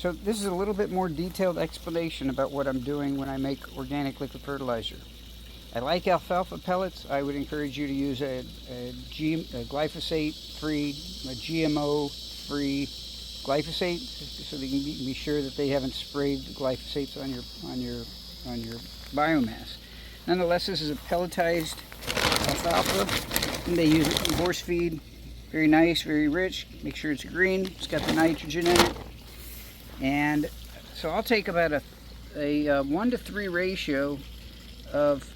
So this is a little bit more detailed explanation about what I'm doing when I make organic liquid fertilizer. I like alfalfa pellets. I would encourage you to use a glyphosate-free, a GMO-free glyphosate, so that you can be sure that they haven't sprayed the glyphosates on your biomass. Nonetheless, this is a pelletized alfalfa, and they use it in horse feed. Very nice, very rich. Make sure it's green. It's got the nitrogen in it. And so I'll take about a 1 to 3 ratio of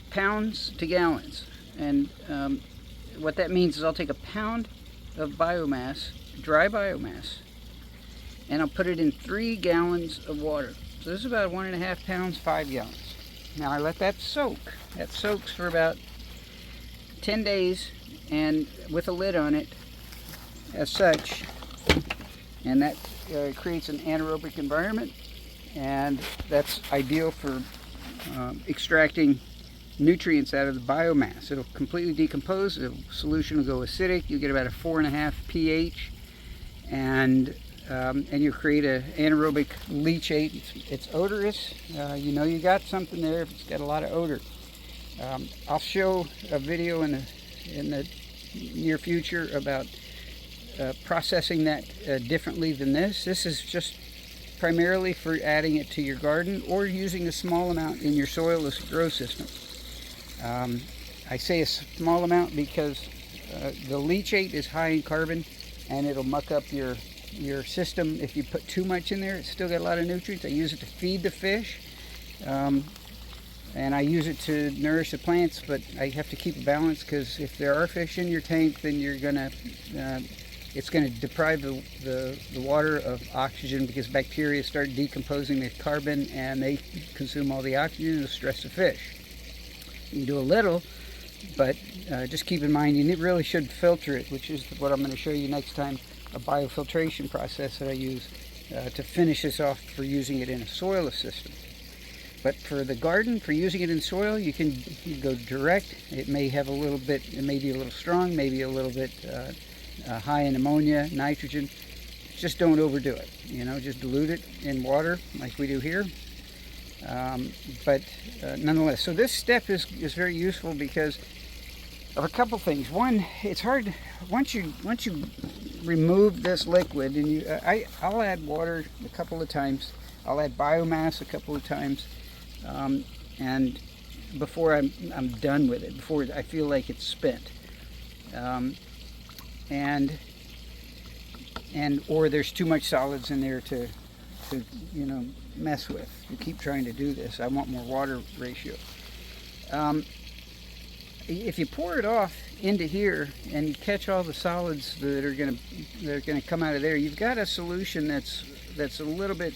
pounds to gallons. And what that means is I'll take a pound of biomass, dry biomass, and I'll put it in 3 gallons of water. So this is about 1.5 pounds, 5 gallons. Now I let that soak. That soaks for about 10 days and with a lid on it as such. And that creates an anaerobic environment, and that's ideal for extracting nutrients out of the biomass. It'll completely decompose. The solution will go acidic. You get about a 4.5 pH, and you create an anaerobic leachate. It's odorous. You know you got something there if it's got a lot of odor. I'll show a video in the near future about processing that differently than this. This is just primarily for adding it to your garden or using a small amount in your soilless grow system. I say a small amount because the leachate is high in carbon, and it'll muck up your system if you put too much in there. It's still got a lot of nutrients. I use it to feed the fish, and I use it to nourish the plants, but I have to keep a balance, because if there are fish in your tank, then it's going to deprive the water of oxygen, because bacteria start decomposing the carbon and they consume all the oxygen and stress the fish. You can do a little, but just keep in mind you really should filter it, which is what I'm going to show you next time, a biofiltration process that I use to finish this off for using it in a soilless system. But for the garden, for using it in soil, you can go direct. It may have a little bit, it may be a little strong, maybe a little bit high in ammonia, nitrogen. Just don't overdo it. You know, just dilute it in water like we do here. But nonetheless, so this step is very useful because of a couple things. One, it's hard once you remove this liquid, and I'll add water a couple of times. I'll add biomass a couple of times, and before I'm done with it, before I feel like it's spent. Or there's too much solids in there to mess with. You keep trying to do this. I want more water ratio. If you pour it off into here and you catch all the solids that are gonna come out of there, you've got a solution that's a little bit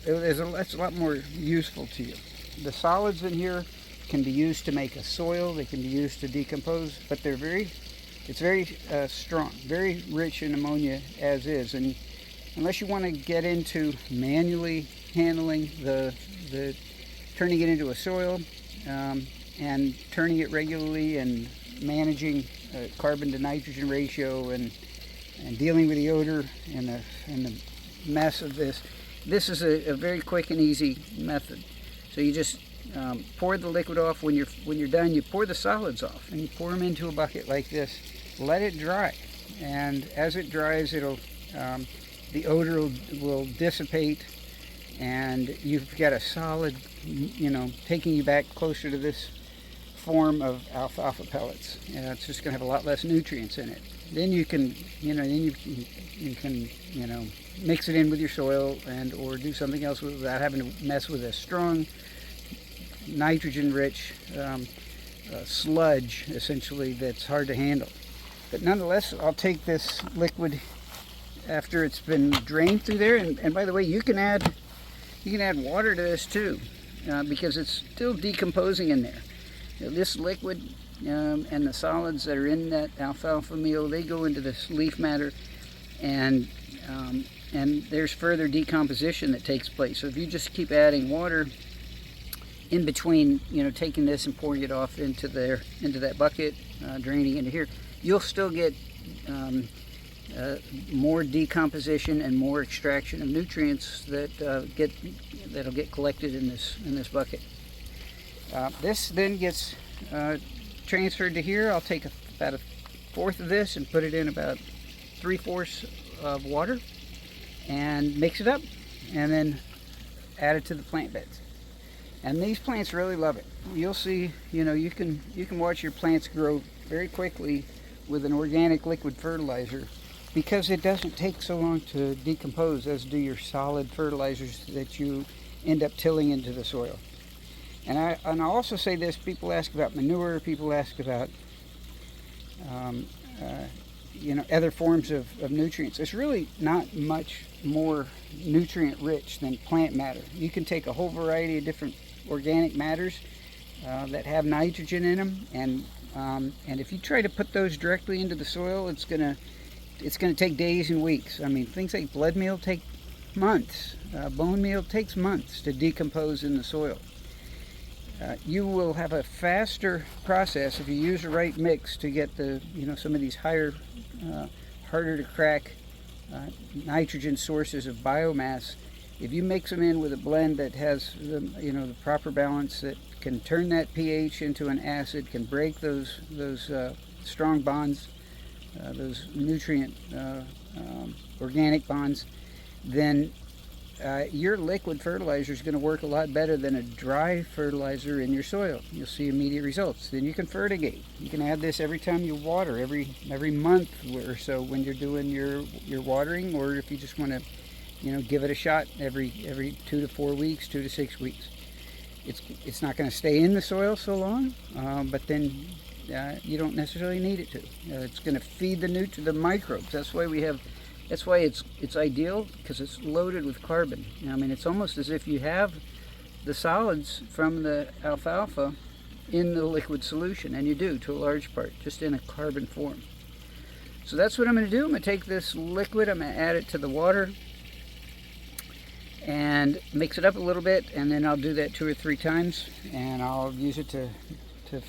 that's a lot more useful to you. The solids in here can be used to make a soil. They can be used to decompose, but it's very strong, very rich in ammonia as is. And unless you want to get into manually handling the turning it into a soil and turning it regularly and managing carbon to nitrogen ratio and dealing with the odor and the mess of this, this is a very quick and easy method. So you just pour the liquid off. When you're done, you pour the solids off and you pour them into a bucket like this. Let it dry, and as it dries, the odor will dissipate, and you've got a solid, taking you back closer to this form of alfalfa pellets. It's just going to have a lot less nutrients in it. Then you can, mix it in with your soil or do something else without having to mess with a strong nitrogen-rich sludge, essentially, that's hard to handle. But nonetheless, I'll take this liquid after it's been drained through there, and by the way, you can add water to this too, because it's still decomposing in there. This liquid and the solids that are in that alfalfa meal, they go into this leaf matter, and there's further decomposition that takes place. So if you just keep adding water in between, taking this and pouring it off into that bucket, draining into here, you'll still get more decomposition and more extraction of nutrients that'll get collected in this bucket. This then gets transferred to here. I'll take about a fourth of this and put it in about 3/4 of water and mix it up, and then add it to the plant beds. And these plants really love it. You'll see, you can watch your plants grow very quickly with an organic liquid fertilizer, because it doesn't take so long to decompose as do your solid fertilizers that you end up tilling into the soil. And I also say this: people ask about manure, people ask about other forms of nutrients. It's really not much more nutrient rich than plant matter. You can take a whole variety of different organic matters that have nitrogen in them, and if you try to put those directly into the soil, it's gonna take days and weeks. I mean, things like blood meal take months. Bone meal takes months to decompose in the soil. You will have a faster process if you use the right mix to get some of these harder to crack nitrogen sources of biomass. If you mix them in with a blend that has the proper balance, that can turn that pH into an acid, can break those strong bonds, those nutrient organic bonds, then your liquid fertilizer is going to work a lot better than a dry fertilizer in your soil. You'll see immediate results. Then you can fertigate. You can add this every time you water, every month or so when you're doing your watering, or if you just want to give it a shot every 2 to 4 weeks, 2 to 6 weeks. It's not going to stay in the soil so long, but then you don't necessarily need it to. It's going to feed the microbes. That's why it's ideal, because it's loaded with carbon. I mean, it's almost as if you have the solids from the alfalfa in the liquid solution, and you do to a large part, just in a carbon form. So that's what I'm going to do. I'm going to take this liquid, I'm going to add it to the water and mix it up a little bit, and then I'll do that 2 or 3 times, and I'll use it to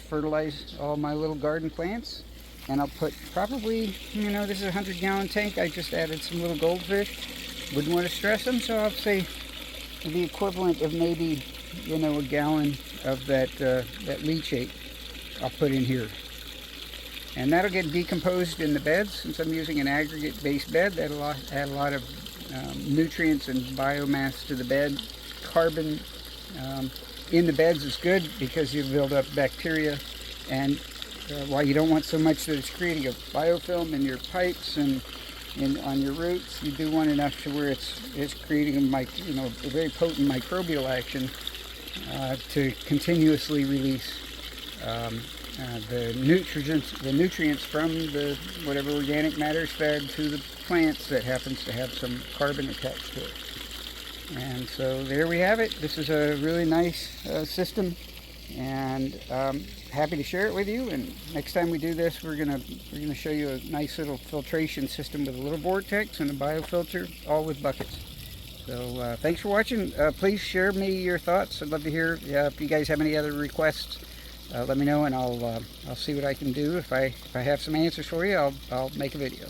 fertilize all my little garden plants. And I'll put probably, this is a 100-gallon tank. I just added some little goldfish. Wouldn't want to stress them, so I'll say the equivalent of maybe, a gallon of that leachate I'll put in here. And that'll get decomposed in the beds. Since I'm using an aggregate-based bed, that'll add a lot of nutrients and biomass to the bed. Carbon in the beds is good because you build up bacteria, and while you don't want so much that it's creating a biofilm in your pipes and on your roots, you do want enough to where it's creating a very potent microbial action to continuously release the nutrients from the whatever organic matter is fed to the plants that happens to have some carbon attached to it. And so there we have it. This is a really nice system, and happy to share it with you. And next time we do this, we're gonna show you a nice little filtration system with a little vortex and a biofilter, all with buckets. So thanks for watching. Please share me your thoughts. I'd love to hear if you guys have any other requests. Let me know, and I'll see what I can do. If I have some answers for you, I'll make a video.